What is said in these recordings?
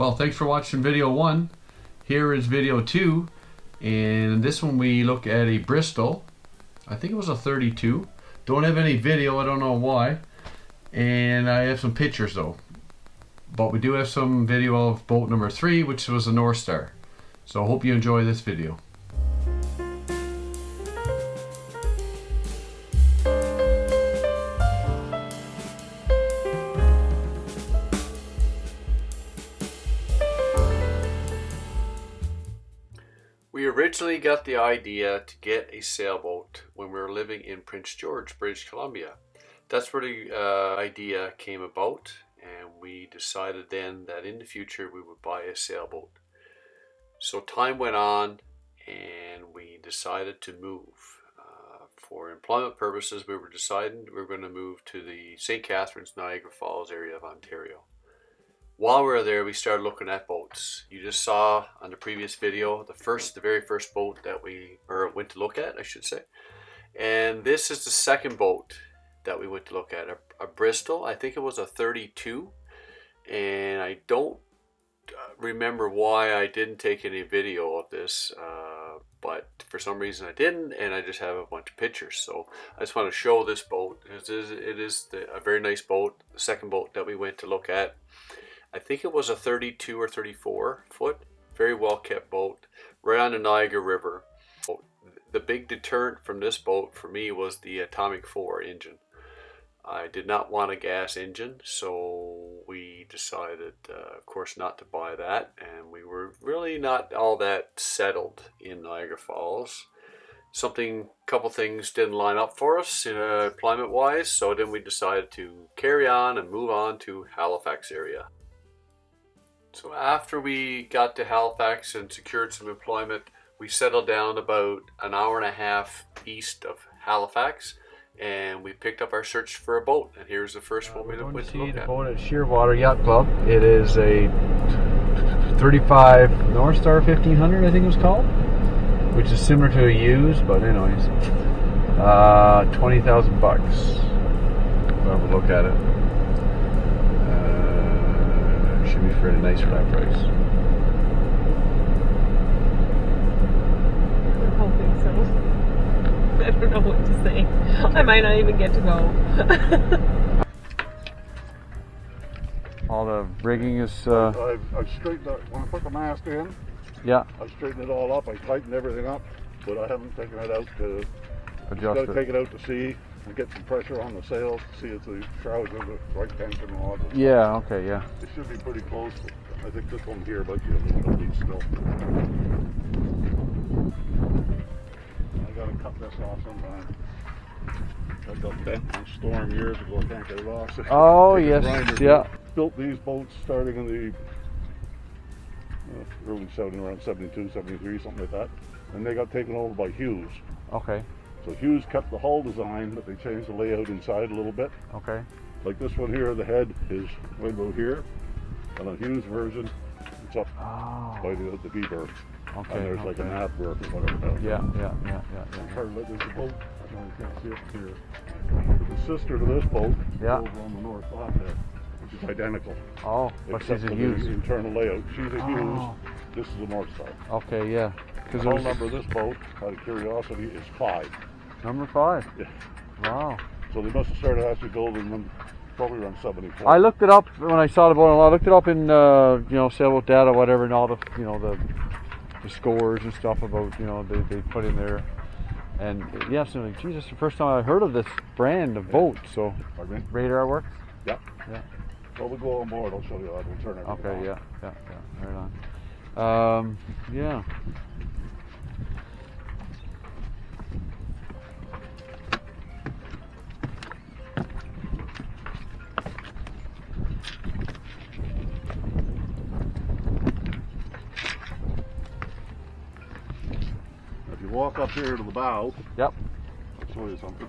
Well, thanks for watching video 1. Here is video 2, and this one we look at a Bristol. I think it was a 32. Don't have any video, I don't know why. And I have some pictures though. But we do have some video of boat number 3, which was a North Star. So I hope you enjoy this video. We originally got the idea to get a sailboat when we were living in Prince George, British Columbia. That's where the idea came about, and we decided then that in the future we would buy a sailboat. So time went on and we decided to move. For employment purposes, we were deciding we were going to move to the St. Catharines, Niagara Falls area of Ontario. While we were there, we started looking at boats. You just saw on the previous video the very first boat that we went to look at, I should say. And this is the second boat that we went to look at, a Bristol. I think it was a 32, and I don't remember why I didn't take any video of this, but for some reason I didn't, and I just have a bunch of pictures. So I just want to show this boat. It is a very nice boat, the second boat that we went to look at. I think it was a 32 or 34 foot, very well kept boat, right on the Niagara River. The big deterrent from this boat for me was the Atomic 4 engine. I did not want a gas engine, so we decided, of course, not to buy that. And we were really not all that settled in Niagara Falls. Couple things didn't line up for us employment-wise, so then we decided to carry on and move on to Halifax area. So after we got to Halifax and secured some employment, we settled down about an hour and a half east of Halifax, and we picked up our search for a boat. And here's the first one we went to look at. The boat at Shearwater Yacht Club. It is a 35 North Star 1500, I think it was called, which is similar to a used, but anyways, 20,000 bucks. We'll have a look at it. Should be fairly nice for that price. I'm hoping so. I don't know what to say. I might not even get to go. All the rigging is... I've straightened out, when I put the mast in, yeah. I straightened it all up, I tightened everything up, but I haven't taken it out to... Adjust it. Take it out to sea and get some pressure on the sails to see if the shrouds are the right tension and all that. Yeah, okay, yeah. It should be pretty close. I think this one here might be a little bit loose still. I gotta cut this off sometime. I got bent in a storm years ago, I can't get it off. So oh, yes, yeah. Built these boats starting in the early 70s, around 72, 73, something like that. And they got taken over by Hughes. Okay. So Hughes kept the hull design, but they changed the layout inside a little bit. Okay. Like this one here, the head is right about here. And on Hughes version, it's up by the V-berth. Okay. And there's like a nav berth or whatever. Yeah. There's a boat, I don't know if you can see it here. The sister to this boat is over on the north side there, which is identical. Oh, but she's a Hughes. Internal layout. She's a Hughes. This is a North Star. Okay, yeah. The hull number of this boat, out of curiosity, is 5. Number 5? Yeah. Wow. So they must have started actually building them probably around 74. I looked it up when I saw the boat. I looked it up in sailboat data, whatever, and all the the scores and stuff about they put in there. And yes, I'm like, Jesus, the first time I heard of this brand of boat. So radar works. Yeah. Well, we'll go on board. I'll show you that. We'll turn everything on. Yeah. Right on. Yeah. If you walk up here to the bow, yep. I'll show you something.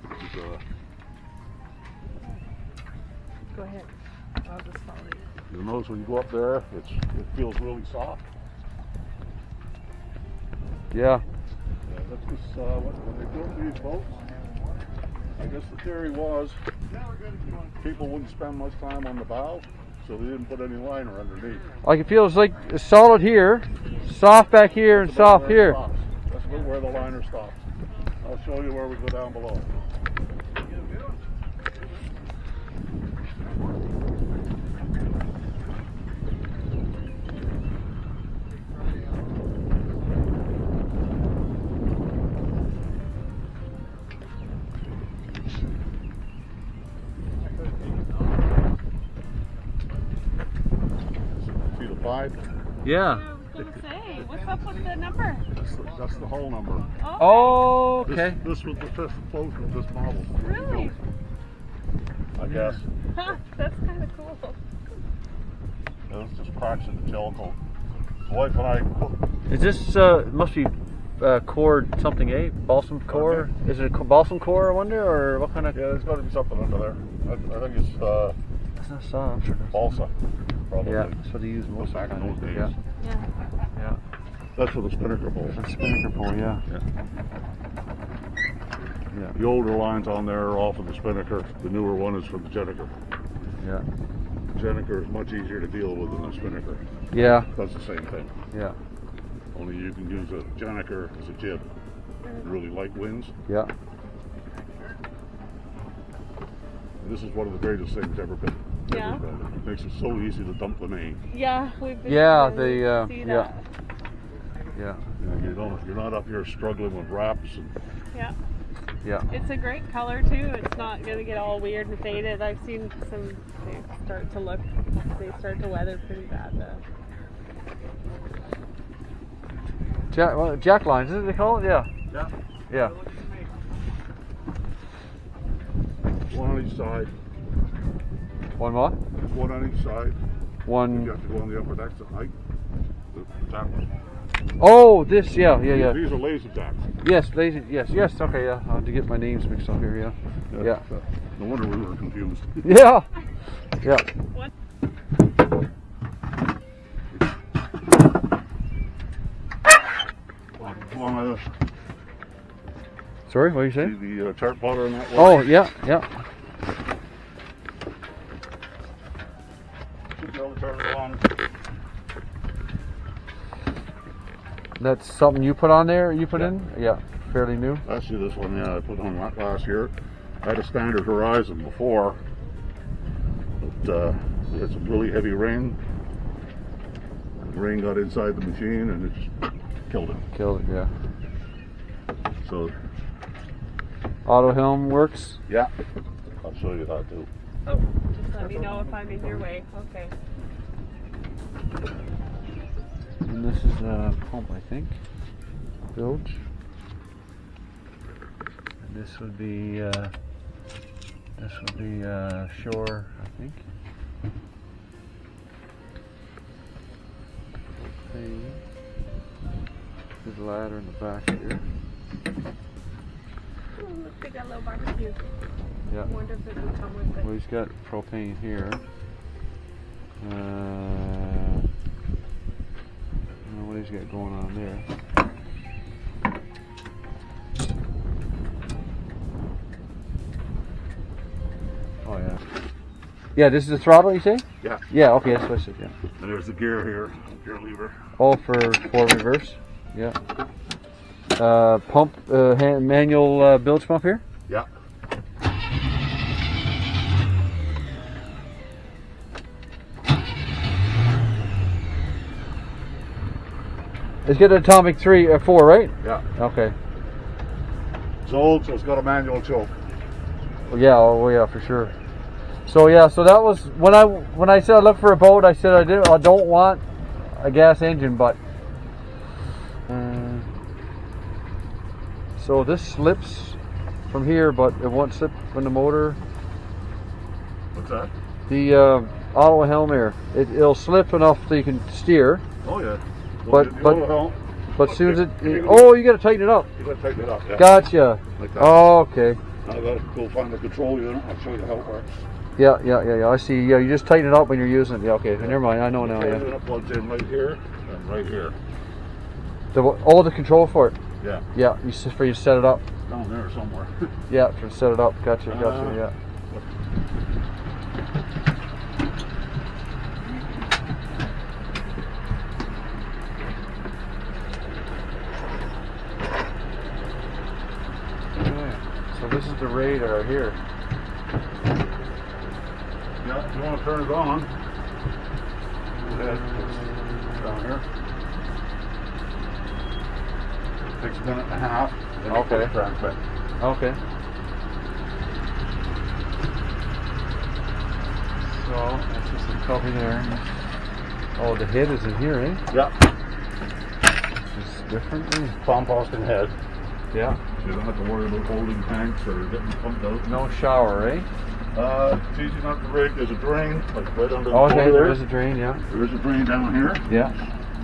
This is Go ahead. I'll just follow you. You'll notice when you go up there, it feels really soft. Yeah. That's just when they built these boats. I guess the theory was people wouldn't spend much time on the bow, so they didn't put any liner underneath. Like it feels like it's solid here, soft back here, and soft here. That's where the liner stops. I'll show you where we go down below. See the 5? Yeah. I was gonna say, what's up with the number? That's the hull number. Oh, okay. This was the 5th float of this model. Really? I guess. Huh, that's kind of cool. It was just cracks in the gel coat. The wife and I put, Is this must be core something, eh? Balsam core? Is it a balsam core, I wonder, or what kind of? yeah, there's got to be something under there. I think it's It's not soft. Or balsa, probably. yeah, that's what they use most Back of the in time. those days. Yeah, Yeah. yeah. That's for the spinnaker bowl. That's spinnaker pole, yeah. Yeah, The older lines on there are all for the spinnaker. The newer one is for the gennaker. yeah. Gennaker is much easier to deal with than the spinnaker. Yeah, Does the same thing. yeah, Only you can use a gennaker as a jib. Really light winds. yeah. And this is one of the greatest things ever been. Yeah. It makes it so easy to dump the main. Yeah, we've been Yeah, to the, see yeah. that. Yeah, You're not up here struggling with wraps. And Yeah. yeah. It's a great color too. It's not gonna get all weird and faded. I've seen some they start to weather pretty bad though. Jack lines, is it they call it? Yeah, yeah. yeah. One on each side. One what? One on each side. You One. have to go on the upper decks at night. That one. Oh, this, yeah, yeah, yeah. These are lazy jacks. Yes, lazy, yes, yes, okay, yeah. I had to get my names mixed up here, yeah. Yeah. No wonder we were confused. Yeah, yeah. What? Sorry, what are you See saying? the chart plotter on that one? Oh, yeah, yeah. Should be able to turn it on. That's something you put on there, you put in? Yeah, fairly new. Actually, this one, yeah, I put on last year. I had a standard horizon before, but we had some really heavy rain. The rain got inside the machine and it just killed it. Killed it, yeah. So, Auto helm works. yeah, I'll show you that too. Oh, just let me know if I'm in your way. Okay. And this is a pump, I think. Bilge. And this would be shore, I think. Okay. There's a ladder in the back here. Oh, look, they got a little barbecue. Yeah. I wonder if it would come with it. Well, he's got propane here. I don't know what he's got going on there. Oh yeah. Yeah, this is the throttle, you say? Yeah. Yeah. Okay, that's what I said. Yeah. And there's the gear here, gear lever. All for reverse. Yeah. Pump, manual bilge pump here. Yeah. It's got an atomic 3 or 4, right? Yeah. Okay. It's old, so it's got a manual choke. Well, yeah. Oh, yeah, for sure. So yeah. So that was when I said I looked for a boat. I said I don't want a gas engine, but. So this slips from here, but it won't slip from the motor. What's that? The auto helm here, it'll slip enough so you can steer. Oh yeah. But as soon as it, you you got to tighten it up. gotta tighten it up. Yeah. Gotcha. Like that. Oh, okay. Now I gotta go find the control unit. I'll show you how it works. Yeah. I see. Yeah, you just tighten it up when you're using it. Yeah, okay. Never mind. I know now. The Yeah. control unit plugs in right here and right here. The control for it. Yeah. Yeah, for you to set it up. Down there somewhere. Yeah, to set it up. Gotcha. Yeah. the radar here. Yeah, if you want to turn it on. It's down here. It takes a minute and a half. Then you Okay. push transmit. Okay. So that's just a copy there. Oh, the head is in here, eh? Yeah. It's different, eh? Composting head. Yeah. You don't have to worry about holding tanks or getting pumped out. No shower, eh? It's easy enough to rig. There's a drain, like right under the Okay, motor there there. is a drain, yeah. There is a drain down here. Yeah.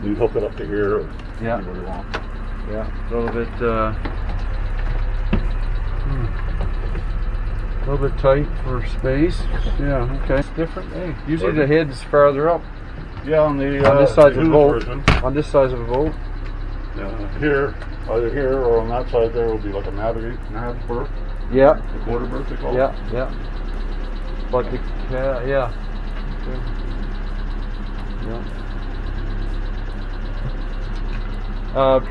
You hook it up to here or Yeah. anywhere you want. Yeah. A little bit, a little bit tight for space. Yeah, okay. It's different, eh? Usually the head's farther up. Yeah, on the On this side of the Who's boat. version. On this side of the boat. Here, either here or on that side there will be like a nav berth, Yeah. a quarter berth they call it. Yeah, yeah. But the yeah. Yeah.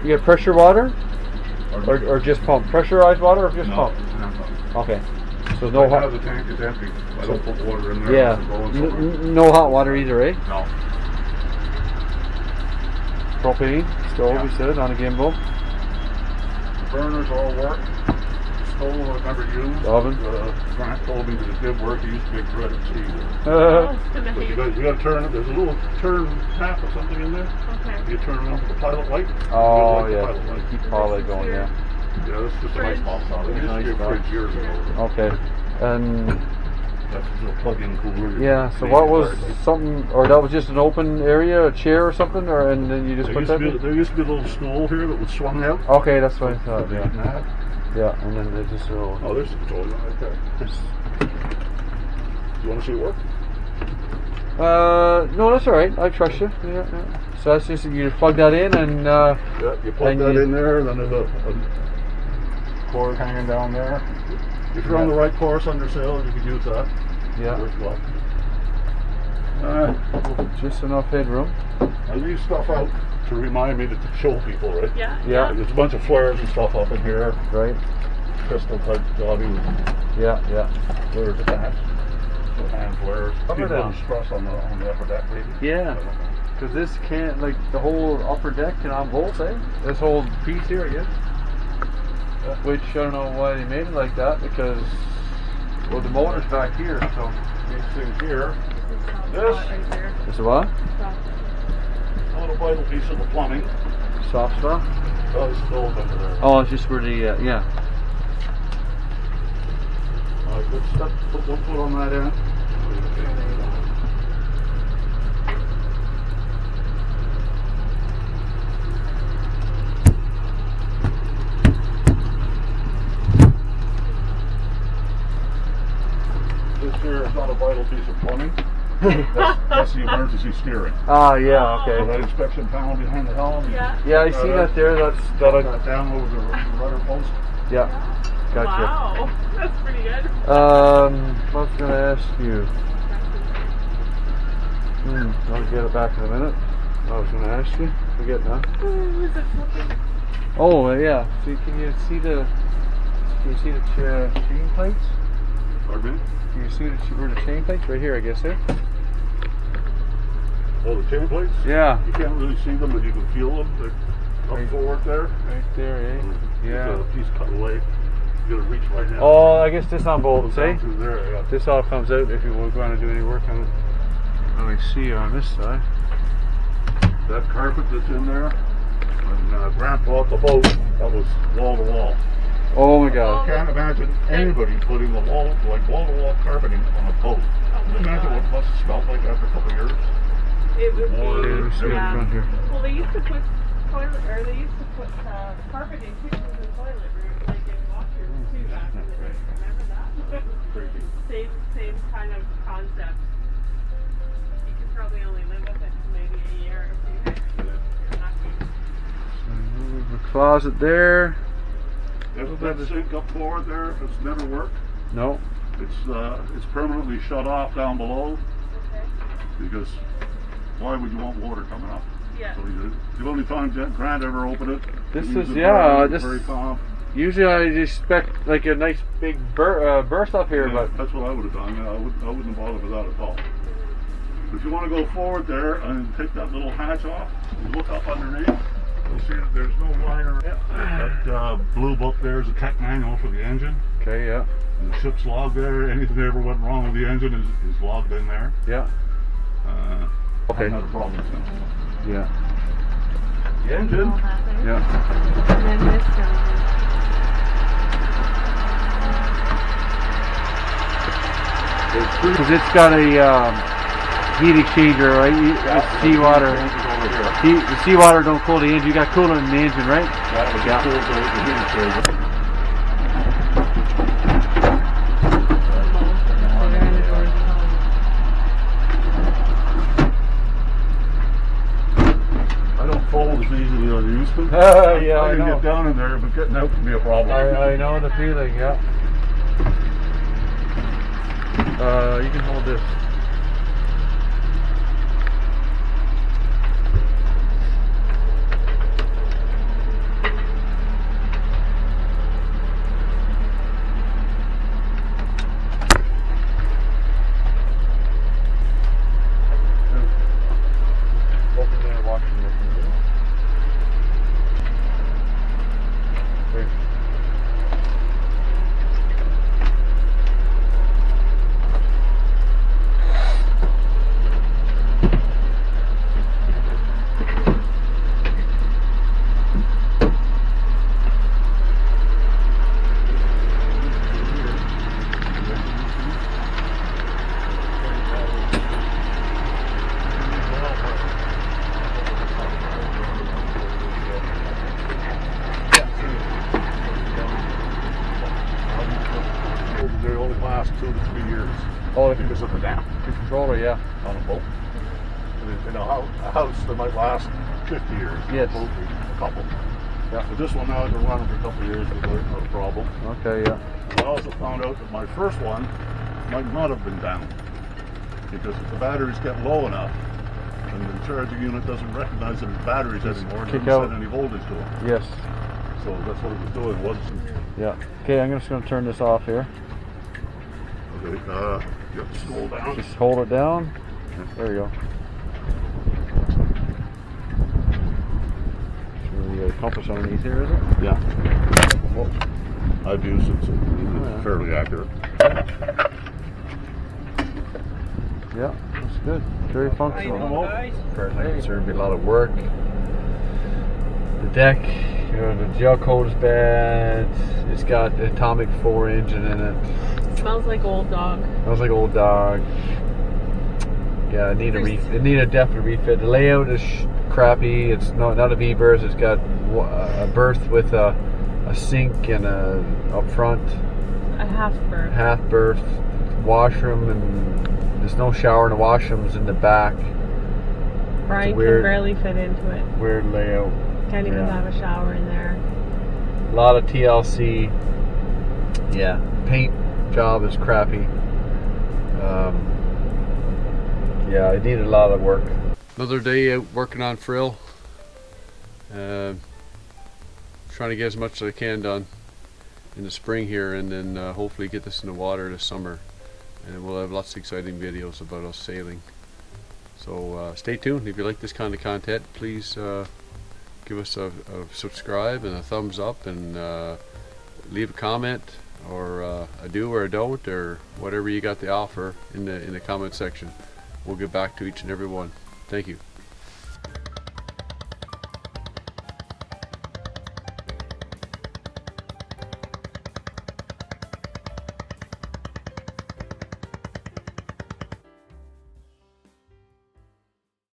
You get pressure water, or just pump? Pressurized water, or just No, pump? it's hand pump. Okay. So No, no hot. the tank is empty. I don't put water in there. Yeah. It's going somewhere. No hot water either, eh? No. Propane stove, Yeah. you said, on a gimbal. The burners all work. The stove I've never used. Oven. Grant told me that it did work. He used to make bread and cheese. Oh, But nice. you got to turn it. There's a little turn tap or something in there. Okay. You turn it on with the pilot light. Oh You yeah. got the pilot light. Keep all that going, yeah. Yeah, that's just a nice box out. It used to be a Nice fridge box. years ago. Okay. And That's a little plug-in cooler. yeah, so what was something, or that was just an open area, a chair or something, or and then you just put that in? There used to be a little stool here that was swung out. Okay, that's what I thought, Yeah. yeah. Yeah, and then they just Oh, there's the control unit right there. You want to see it work? no, that's alright, I trust you. Yeah, yeah. So that's just, you plug that in and, Yeah, you plug And that you- in there, and then there's a cord hanging down there. If you're on the right course under sail, you can use that. yeah, Works well. just enough headroom. I leave stuff out to remind me to show people, right? Yeah. Yeah. There's a bunch of flares and stuff up in here. Right, Crystal type jobby yeah, yeah. flares attached. So hand flares. Upper People down. have stress on the upper deck, maybe. Yeah. Because this can't, like, the whole upper deck cannot bolt, eh? This whole piece here, I guess. Which, I don't know why they made it like that, because, well, the motor's back here, so. These things here. This right there. This is what? A little vital piece of the plumbing. Soft stuff? Oh, it's filled under there. Oh, it's just where the, yeah. Good stuff. Put one foot on that end. This here is not a vital piece of plumbing. That's the emergency steering. Ah, yeah, So okay. that inspection panel behind the helm. Yeah. Yeah, I see that there, that's, That down over the rudder post. yeah. Gotcha. Wow. That's pretty good. What was I going to ask you? I'll get it back in a minute. I was going to ask you. Forget now. Is it flipping? Oh, yeah. See, can you see the chain plates? Pardon me? Can you see where the chain plates? Right here, I guess, eh? Oh, the chain plates? Yeah. You can't really see them, but you can feel them. They're up forward there. Right there, eh? Yeah. There's a piece cut away. You gotta reach right now. Oh, I guess this on bolts, eh? Down through there, yeah. This all comes out if you were going to do any work on it. Let me see on this side. That carpet that's in there, when Grant bought the boat, that was wall to wall. Oh my God. I can't imagine anybody putting the wall to wall carpeting on a boat. Can you imagine what it must have smelled like after a couple of years? It would Water, be. Let me see the Yeah. front here. Well, they used to put carpet in kitchens and toilet rooms, like in washrooms too. Back in the day. Remember that? Creepy. Same kind of concept. You could probably only live with it for maybe a year or two. You're lucky. The closet there. That sink up forward there has never worked. No. It's permanently shut off down below Okay. because why would you want water coming up? Yeah. So the only time Grant ever opened it, This he is, was yeah, very, this- very calm. Usually I expect like a nice big burst up here, Yeah, but that's what I would have done. Yeah, I wouldn't have bothered with that at all. But if you want to go forward there and take that little hatch off and look up underneath, you'll see that there's no liner. That blue book there is a tech manual for the engine. okay, yeah, And the ship's log there. Anything that ever went wrong with the engine is logged in there. yeah, okay, Not a problem. yeah, The engine. yeah. And then this down Because it's got a heat exchanger, right? The seawater. The seawater don't cool the engine. You got coolant in the engine, right? Yeah. Cool, so the heat exchanger. I don't fold as easily as I used to. Yeah, I can get down in there, but getting out can be a problem. I know the feeling, yeah. You can hold this. Open there, watching this. Okay. They only last 2 to 3 years. Oh, Because of the damp the controller, yeah. on a boat. In a house that might last 50 years. Yes. A boat, a couple. Yeah. But this one now has been running for a couple of years without no problem. Okay, yeah. I also found out that my first one might not have been down. Because if the batteries get low enough, and the charging unit doesn't recognize them as batteries anymore, it kick doesn't out. send any voltage to them. Yes. So that's what it was doing, wasn't Yeah. Okay, I'm just going to turn this off here. Okay, you have to scroll down. Just hold it down. There you go. So you got a compass underneath here, is it? Yeah. Whoa. I've used it, so yeah. it's fairly accurate. Yeah, that's good. Very functional. guys. As far as I'm concerned, be a lot of work. The deck, you know, the gel coat is bad. It's got the Atomic 4 engine in it. Smells like old dog. Smells like old dog. Yeah, it need a definite refit. The layout is crappy. It's not a V berth. It's got a berth with a sink and a up front A half berth. half berth washroom, and there's no shower in the washrooms in the back. Brian weird- can barely fit into it. Weird layout. Can't even Yeah. have a shower in there. A lot of TLC. Yeah, paint job is crappy. Yeah, it needed a lot of work. Another day out working on frill. Trying to get as much as I can done in the spring here, and then hopefully get this in the water this summer. And we'll have lots of exciting videos about us sailing. So stay tuned. If you like this kind of content, please give us a subscribe and a thumbs up, and leave a comment or a do or a don't, or whatever you got to offer in the comment section. We'll get back to each and every one. Thank you.